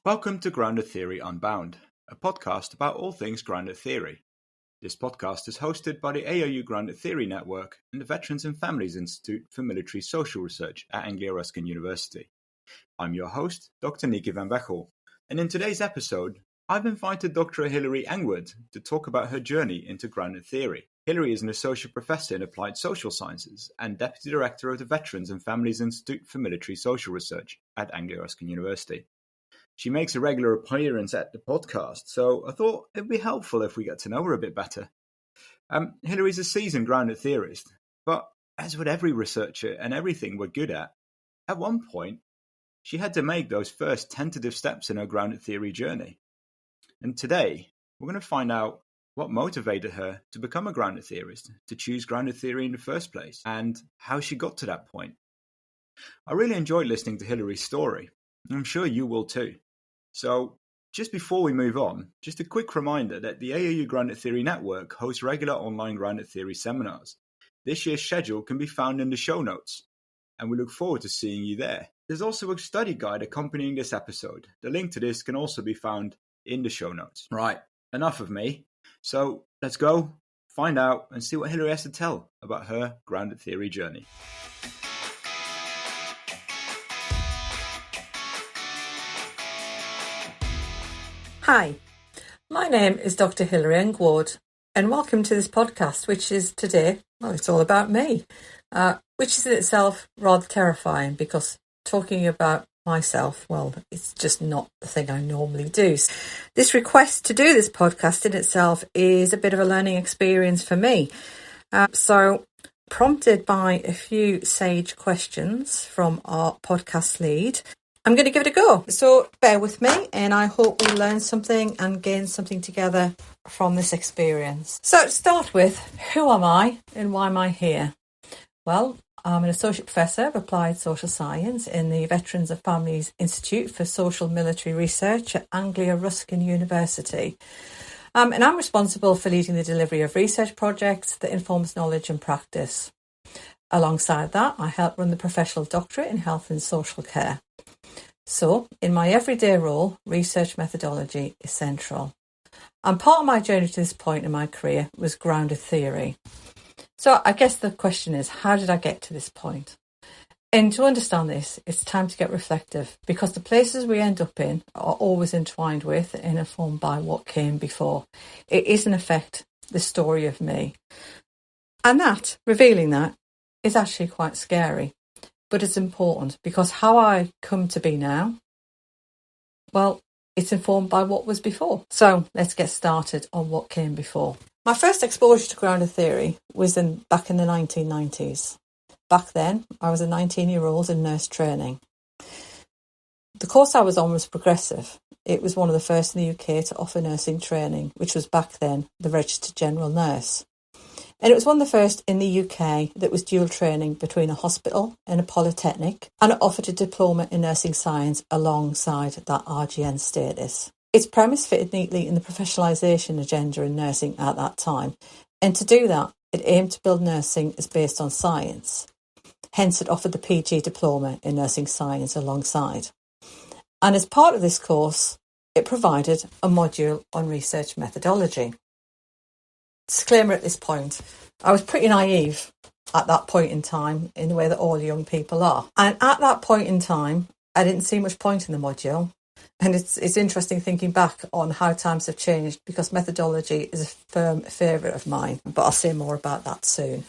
Welcome to Grounded Theory Unbound, a podcast about all things grounded theory. This podcast is hosted by the ARU Grounded Theory Network and the Veterans and Families Institute for Military Social Research at Anglia Ruskin University. I'm your host, Dr. Niki van Bechel, and in today's episode, I've invited Dr. Hilary Engward to talk about her journey into grounded theory. Hilary is an associate professor in applied social sciences and deputy director of the Veterans and Families Institute for Military Social Research at Anglia Ruskin University. She makes a regular appearance at the podcast, so I thought it'd be helpful if we get to know her a bit better. Hilary's a seasoned grounded theorist, but as with every researcher and everything we're good at one point, she had to make those first tentative steps in her grounded theory journey. And today, we're going to find out what motivated her to become a grounded theorist, to choose grounded theory in the first place, and how she got to that point. I really enjoyed listening to Hilary's story, and I'm sure you will too. So, just before we move on, just a quick reminder that the ARU Grounded Theory Network hosts regular online grounded theory seminars. This year's schedule can be found in the show notes, and we look forward to seeing you there. There's also a study guide accompanying this episode. The link to this can also be found in the show notes. Right, enough of me. So, let's go, find out, and see what Hilary has to tell about her grounded theory journey. Hi, my name is Dr. Hilary Engward, and welcome to this podcast, which is today, it's all about me, which is in itself rather terrifying because talking about myself, it's just not the thing I normally do. This request to do this podcast in itself is a bit of a learning experience for me. So, prompted by a few sage questions from our podcast lead, I'm going to give it a go. So bear with me and I hope we learn something and gain something together from this experience. So to start with, who am I and why am I here? Well, I'm an associate professor of applied social science in the Veterans and Families Institute for Social Military Research at Anglia Ruskin University. And I'm responsible for leading the delivery of research projects that informs knowledge and practice. Alongside that, I help run the professional doctorate in health and social care. So, in my everyday role, research methodology is central. And part of my journey to this point in my career was grounded theory. So, I guess the question is, how did I get to this point? And to understand this, it's time to get reflective because the places we end up in are always entwined with and informed by what came before. It is, in effect, the story of me. And revealing that, is actually quite scary. But it's important because how I come to be now, it's informed by what was before. So let's get started on what came before. My first exposure to grounded theory was back in the 1990s. Back then, I was a 19-year-old in nurse training. The course I was on was progressive. It was one of the first in the UK to offer nursing training, which was back then the Registered General Nurse. And it was one of the first in the UK that was dual training between a hospital and a polytechnic, and it offered a diploma in nursing science alongside that RGN status. Its premise fitted neatly in the professionalisation agenda in nursing at that time, and to do that, it aimed to build nursing as based on science. Hence, it offered the PG diploma in nursing science alongside. And as part of this course, it provided a module on research methodology. Disclaimer at this point, I was pretty naive at that point in time in the way that all young people are. And at that point in time, I didn't see much point in the module. And it's interesting thinking back on how times have changed because methodology is a firm favourite of mine, but I'll say more about that soon.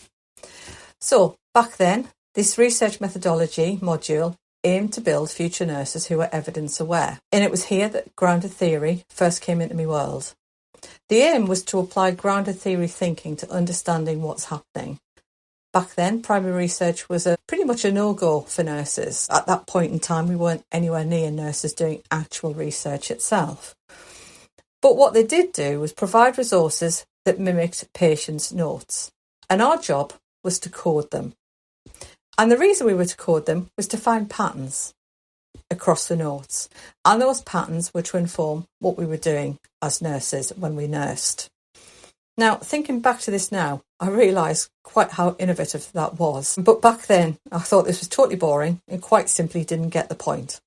So back then, this research methodology module aimed to build future nurses who were evidence aware. And it was here that grounded theory first came into my world. The aim was to apply grounded theory thinking to understanding what's happening. Back then, primary research was pretty much a no-go for nurses. At that point in time, we weren't anywhere near nurses doing actual research itself. But what they did do was provide resources that mimicked patients' notes. And our job was to code them. And the reason we were to code them was to find patterns across the notes. And those patterns were to inform what we were doing as nurses when we nursed. Now, thinking back to this now, I realise quite how innovative that was. But back then, I thought this was totally boring and quite simply didn't get the point.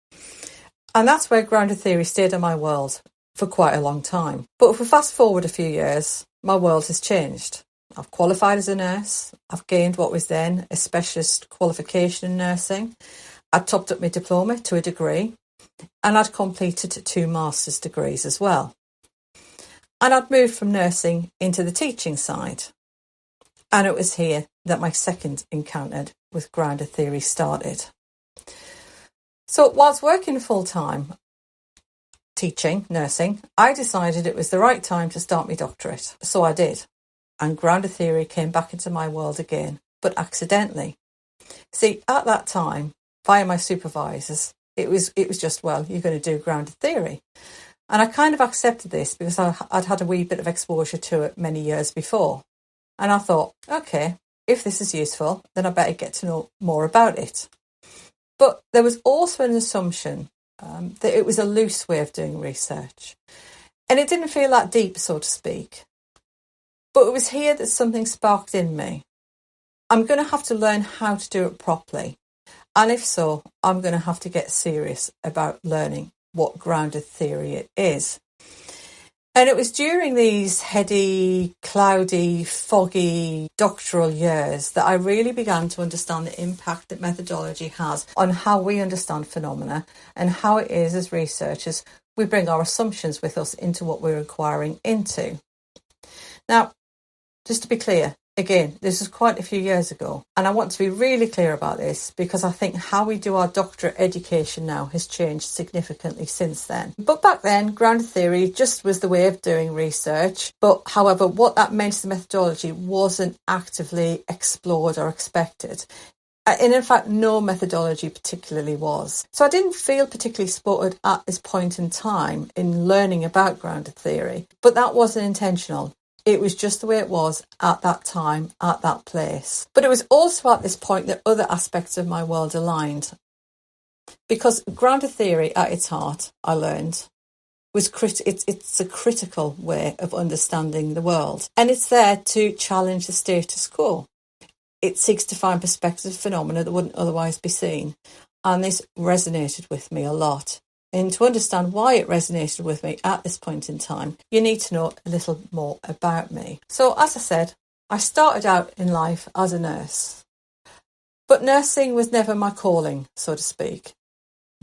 And that's where grounded theory stayed in my world for quite a long time. But if we fast forward a few years, my world has changed. I've qualified as a nurse. I've gained what was then a specialist qualification in nursing. I'd topped up my diploma to a degree, and I'd completed 2 master's degrees as well. And I'd moved from nursing into the teaching side. And it was here that my second encounter with grounded theory started. So whilst working full-time, teaching, nursing, I decided it was the right time to start my doctorate. So I did. And grounded theory came back into my world again, but accidentally. See, at that time, via my supervisors, it was just, well, you're going to do grounded theory. And I kind of accepted this because I'd had a wee bit of exposure to it many years before. And I thought, okay, if this is useful, then I better get to know more about it. But there was also an assumption that it was a loose way of doing research. And it didn't feel that deep, so to speak. But it was here that something sparked in me. I'm going to have to learn how to do it properly. And if so, I'm going to have to get serious about learning what grounded theory is. And it was during these heady, cloudy, foggy doctoral years that I really began to understand the impact that methodology has on how we understand phenomena and how it is as researchers we bring our assumptions with us into what we're inquiring into. Now, just to be clear, again, this was quite a few years ago, and I want to be really clear about this because I think how we do our doctorate education now has changed significantly since then. But back then, grounded theory just was the way of doing research. But however, what that meant as a methodology wasn't actively explored or expected. And in fact, no methodology particularly was. So I didn't feel particularly supported at this point in time in learning about grounded theory, but that wasn't intentional. It was just the way it was at that time, at that place. But it was also at this point that other aspects of my world aligned. Because grounded theory at its heart, I learned, was it's a critical way of understanding the world. And it's there to challenge the status quo. It seeks to find perspective phenomena that wouldn't otherwise be seen. And this resonated with me a lot. And to understand why it resonated with me at this point in time, you need to know a little more about me. So, as I said, I started out in life as a nurse. But nursing was never my calling, so to speak.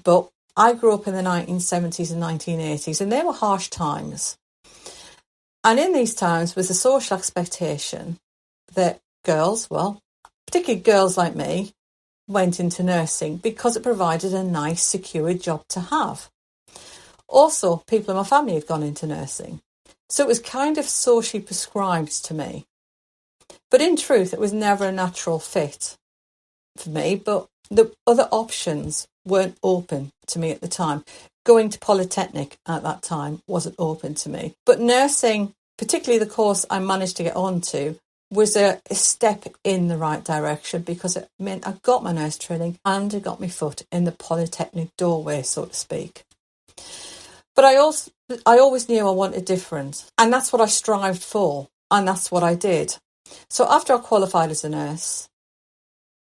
But I grew up in the 1970s and 1980s, and they were harsh times. And in these times was the social expectation that girls, well, particularly girls like me, went into nursing because it provided a nice, secure job to have. Also, people in my family had gone into nursing. So it was kind of socially prescribed to me. But in truth, it was never a natural fit for me, but the other options weren't open to me at the time. Going to Polytechnic at that time wasn't open to me. But nursing, particularly the course I managed to get onto, was a step in the right direction because it meant I got my nurse training and I got my foot in the Polytechnic doorway, so to speak. But I always knew I wanted different, and that's what I strived for, and that's what I did. So after I qualified as a nurse,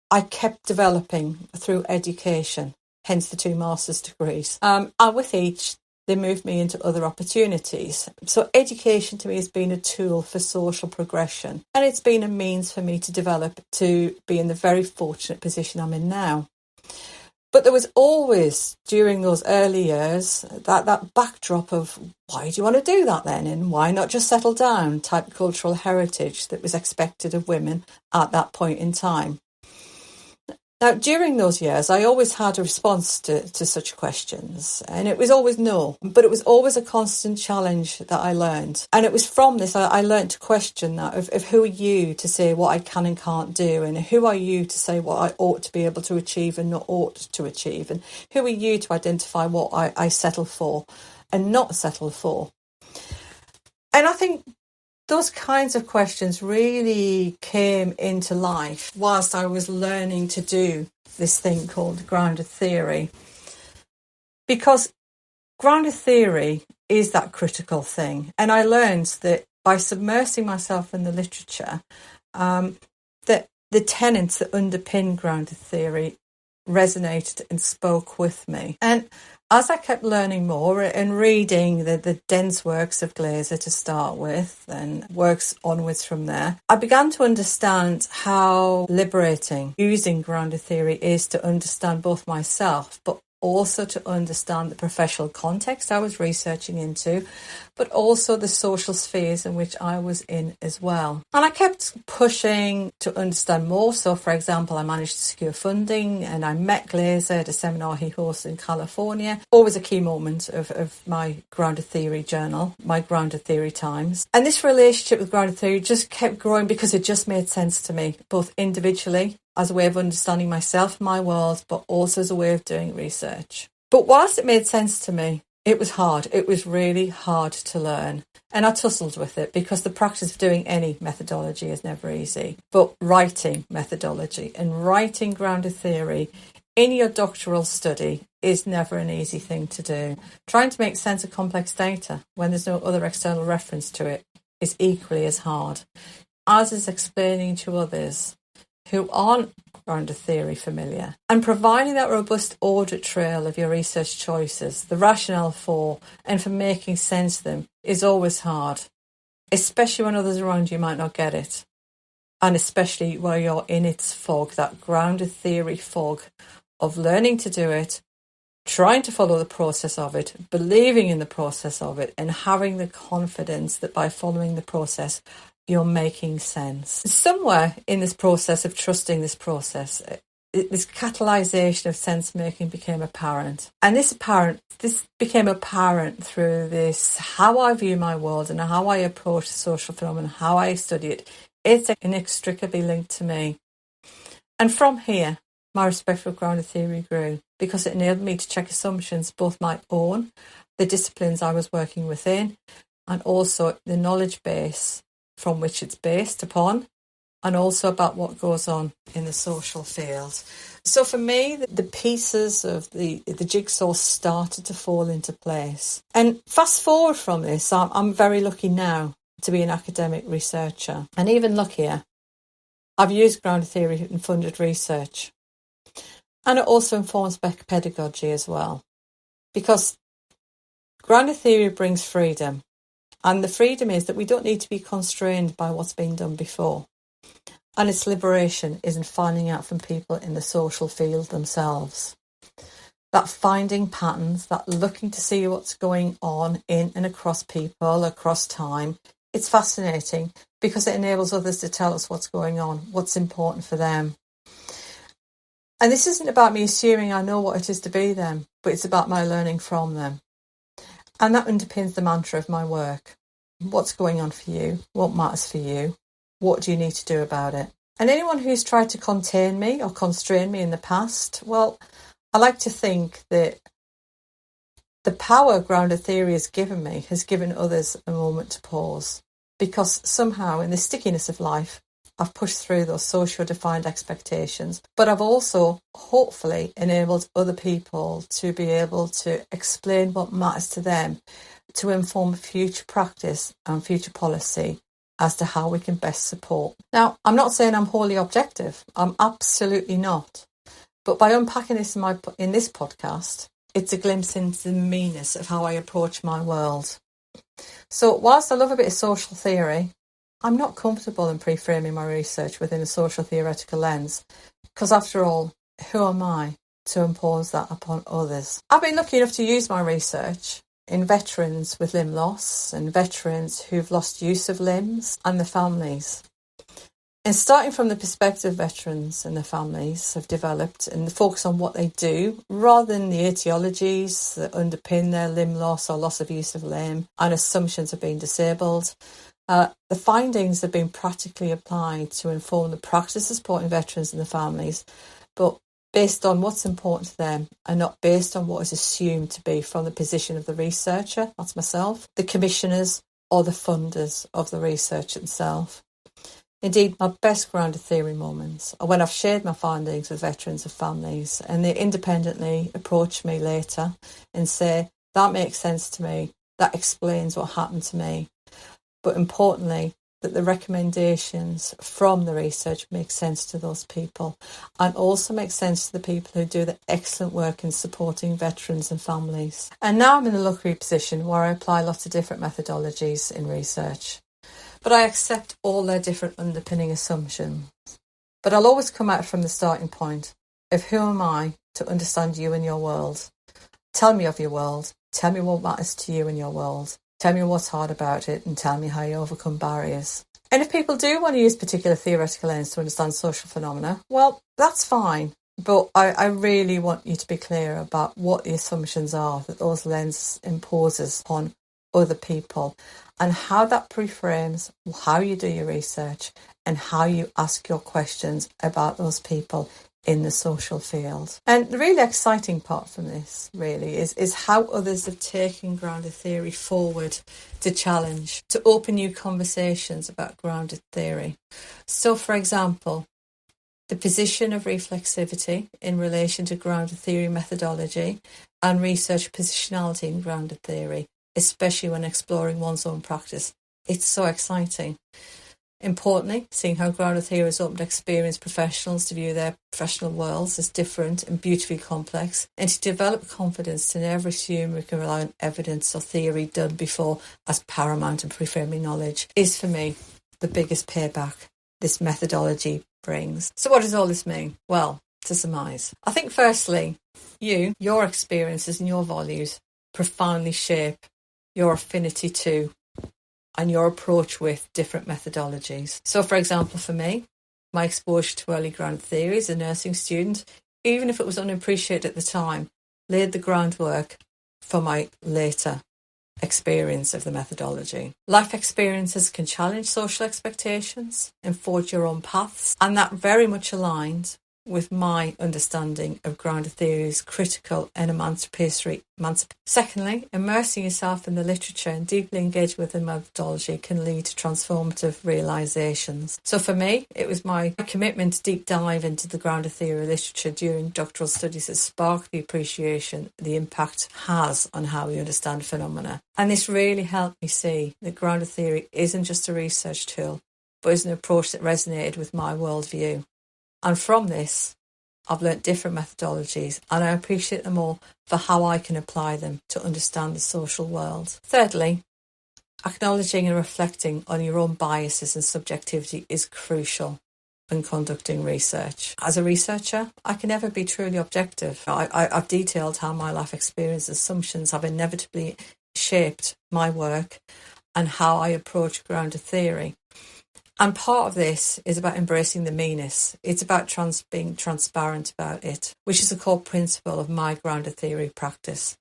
I kept developing through education, hence the 2 master's degrees. And with each, they moved me into other opportunities. So education to me has been a tool for social progression. And it's been a means for me to develop to be in the very fortunate position I'm in now. But there was always, during those early years, that backdrop of, why do you want to do that then? And why not just settle down? Type cultural heritage that was expected of women at that point in time. Now, during those years, I always had a response to such questions, and it was always no, but it was always a constant challenge that I learned. And it was from this I learned to question that of who are you to say what I can and can't do, and who are you to say what I ought to be able to achieve and not ought to achieve, and who are you to identify what I settle for and not settle for. And I think those kinds of questions really came into life whilst I was learning to do this thing called grounded theory. Because grounded theory is that critical thing. And I learned that by submersing myself in the literature, that the tenets that underpin grounded theory resonated and spoke with me. And as I kept learning more and reading the dense works of Glaser to start with and works onwards from there, I began to understand how liberating using grounded theory is to understand both myself, but also to understand the professional context I was researching into, but also the social spheres in which I was in as well. And I kept pushing to understand more. So, for example, I managed to secure funding and I met Glaser at a seminar he hosted in California. Always a key moment of my Grounded Theory journal, my Grounded Theory times. And this relationship with Grounded Theory just kept growing because it just made sense to me, both individually, as a way of understanding myself, my world, but also as a way of doing research. But whilst it made sense to me, it was hard. It was really hard to learn. And I tussled with it because the practice of doing any methodology is never easy. But writing methodology and writing grounded theory in your doctoral study is never an easy thing to do. Trying to make sense of complex data when there's no other external reference to it is equally as hard, as is explaining to others who aren't grounded theory familiar, and providing that robust audit trail of your research choices, the rationale for, and for making sense of them is always hard, especially when others around you might not get it, and especially where you're in its fog, that grounded theory fog of learning to do it, trying to follow the process of it, believing in the process of it, and having the confidence that by following the process, you're making sense. Somewhere in this process of trusting this process, this catalyzation of sense making became apparent. And this became apparent through this, how I view my world and how I approach the social phenomenon, how I study it. It's inextricably linked to me. And from here, my respect for grounded theory grew because it enabled me to check assumptions, both my own, the disciplines I was working within, and also the knowledge base from which it's based upon, and also about what goes on in the social field. So for me, the pieces of the jigsaw started to fall into place. And fast forward from this, I'm very lucky now to be an academic researcher. And even luckier, I've used grounded theory in funded research. And it also informs pedagogy as well. Because grounded theory brings freedom. And the freedom is that we don't need to be constrained by what's been done before. And its liberation is in finding out from people in the social field themselves. That finding patterns, that looking to see what's going on in and across people, across time, it's fascinating because it enables others to tell us what's going on, what's important for them. And this isn't about me assuming I know what it is to be them, but it's about my learning from them. And that underpins the mantra of my work. What's going on for you? What matters for you? What do you need to do about it? And anyone who's tried to contain me or constrain me in the past, well, I like to think that the power grounded theory has given me has given others a moment to pause. Because somehow in the stickiness of life, I've pushed through those socio-defined expectations, but I've also hopefully enabled other people to be able to explain what matters to them, to inform future practice and future policy as to how we can best support. Now, I'm not saying I'm wholly objective. I'm absolutely not. But by unpacking this in this podcast, it's a glimpse into the meanness of how I approach my world. So whilst I love a bit of social theory, I'm not comfortable in pre-framing my research within a social theoretical lens, because after all, who am I to impose that upon others? I've been lucky enough to use my research in veterans with limb loss and veterans who've lost use of limbs and their families. And starting from the perspective of veterans and their families have developed and the focus on what they do rather than the etiologies that underpin their limb loss or loss of use of limb and assumptions of being disabled. The findings have been practically applied to inform the practice of supporting veterans and their families, but based on what's important to them and not based on what is assumed to be from the position of the researcher, that's myself, the commissioners or the funders of the research itself. Indeed, my best grounded theory moments are when I've shared my findings with veterans and families and they independently approach me later and say, that makes sense to me, that explains what happened to me. But importantly, that the recommendations from the research make sense to those people and also make sense to the people who do the excellent work in supporting veterans and families. And now I'm in the luxury position where I apply lots of different methodologies in research, but I accept all their different underpinning assumptions. But I'll always come at it from the starting point of who am I to understand you and your world. Tell me of your world. Tell me what matters to you in your world. Tell me what's hard about it and tell me how you overcome barriers. And if people do want to use particular theoretical lens to understand social phenomena, well, that's fine. But I really want you to be clear about what the assumptions are that those lenses imposes upon other people and how that preframes how you do your research and how you ask your questions about those people in the social field. And the really exciting part from this really is how others have taken grounded theory forward to challenge, to open new conversations about grounded theory. So, for example, the position of reflexivity in relation to grounded theory methodology and research positionality in grounded theory, especially when exploring one's own practice. It's so exciting. Importantly, seeing how grounded theory has opened experienced professionals to view their professional worlds as different and beautifully complex, and to develop confidence to never assume we can rely on evidence or theory done before as paramount in preframing knowledge, is for me the biggest payback this methodology brings. So what does all this mean? Well, to surmise, I think firstly, your experiences and your values profoundly shape your affinity to and your approach with different methodologies. So, for example, for me, my exposure to early grounded theory as a nursing student, even if it was unappreciated at the time, laid the groundwork for my later experience of the methodology. Life experiences can challenge social expectations and forge your own paths, and that very much aligned with my understanding of grounded theory's critical and emancipatory. Secondly, immersing yourself in the literature and deeply engaging with the methodology can lead to transformative realizations. So for me, it was my commitment to deep dive into the grounded theory literature during doctoral studies that sparked the appreciation the impact has on how we understand phenomena. And this really helped me see that grounded theory isn't just a research tool, but is an approach that resonated with my worldview. And from this, I've learnt different methodologies and I appreciate them all for how I can apply them to understand the social world. Thirdly, acknowledging and reflecting on your own biases and subjectivity is crucial when conducting research. As a researcher, I can never be truly objective. I've detailed how my life experience assumptions have inevitably shaped my work and how I approach grounded theory. And part of this is about embracing the meanness. It's about being transparent about it, which is a core principle of my grounded theory practice.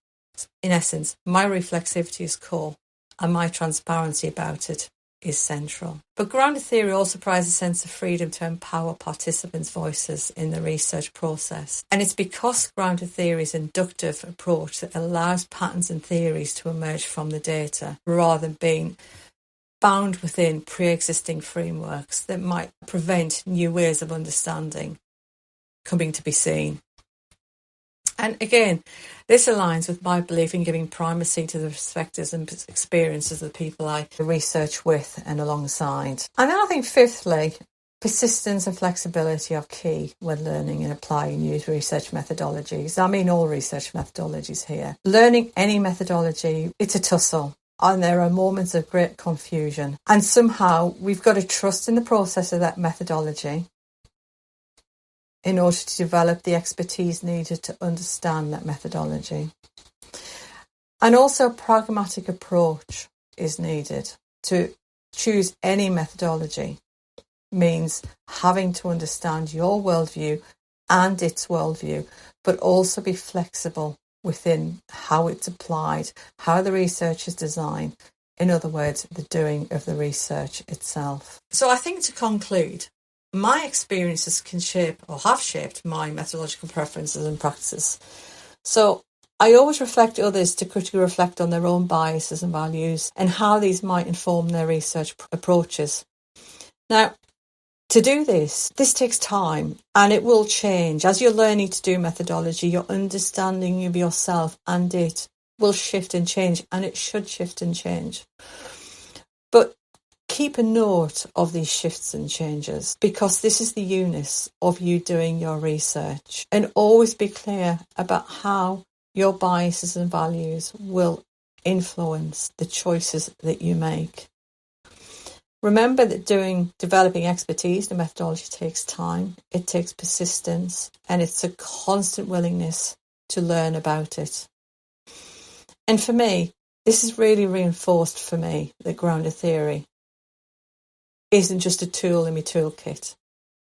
In essence, my reflexivity is core and my transparency about it is central. But grounded theory also provides a sense of freedom to empower participants' voices in the research process. And it's because grounded theory's inductive approach that allows patterns and theories to emerge from the data rather than being bound within pre-existing frameworks that might prevent new ways of understanding coming to be seen. And again, this aligns with my belief in giving primacy to the perspectives and experiences of the people I research with and alongside. And then I think fifthly, persistence and flexibility are key when learning and applying new research methodologies. I mean all research methodologies here. Learning any methodology, it's a tussle. And there are moments of great confusion. And somehow we've got to trust in the process of that methodology in order to develop the expertise needed to understand that methodology. And also a pragmatic approach is needed. To choose any methodology means having to understand your worldview and its worldview, but also be flexible within how it's applied, how the research is designed. In other words, the doing of the research itself. So I think to conclude, my experiences can shape or have shaped my methodological preferences and practices. So I always reflect others to critically reflect on their own biases and values and how these might inform their research approaches. Now, to do this takes time and it will change. As you're learning to do methodology, your understanding of yourself and it will shift and change, and it should shift and change. But Keep a note of these shifts and changes, because this is the unit of you doing your research. And always be clear about how your biases and values will influence the choices that you make. Remember that developing expertise and methodology takes time, it takes persistence, and it's a constant willingness to learn about it. And for me, this is really reinforced for me that grounded theory isn't just a tool in my toolkit.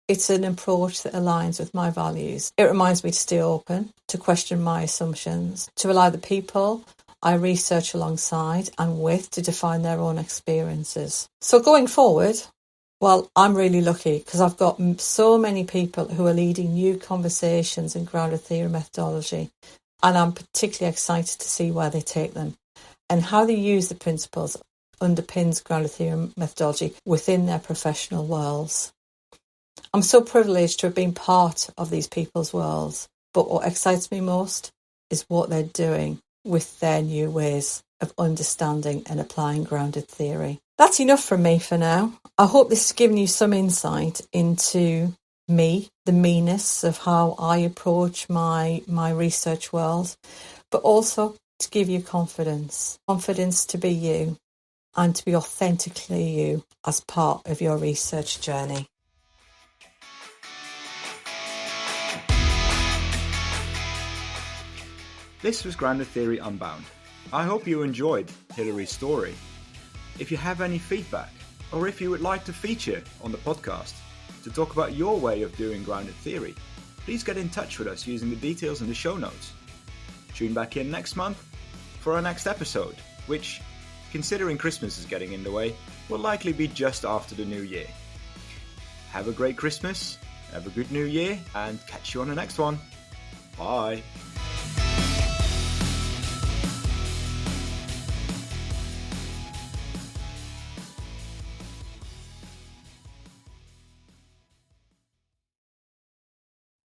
It's an approach that aligns with my values. It reminds me to stay open, to question my assumptions, to allow the people I research alongside and with to define their own experiences. So going forward, well, I'm really lucky because I've got so many people who are leading new conversations in grounded theory methodology, and I'm particularly excited to see where they take them and how they use the principles underpins grounded theory methodology within their professional worlds. I'm so privileged to have been part of these people's worlds, but what excites me most is what they're doing with their new ways of understanding and applying grounded theory. That's enough from me for now. I hope this has given you some insight into me, the meanness of how I approach my research world, but also to give you confidence to be you and to be authentically you as part of your research journey. This was Grounded Theory Unbound. I hope you enjoyed Hilary's story. If you have any feedback, or if you would like to feature on the podcast to talk about your way of doing grounded theory, please get in touch with us using the details in the show notes. Tune back in next month for our next episode, which, considering Christmas is getting in the way, will likely be just after the new year. Have a great Christmas, have a good new year, and catch you on the next one. Bye.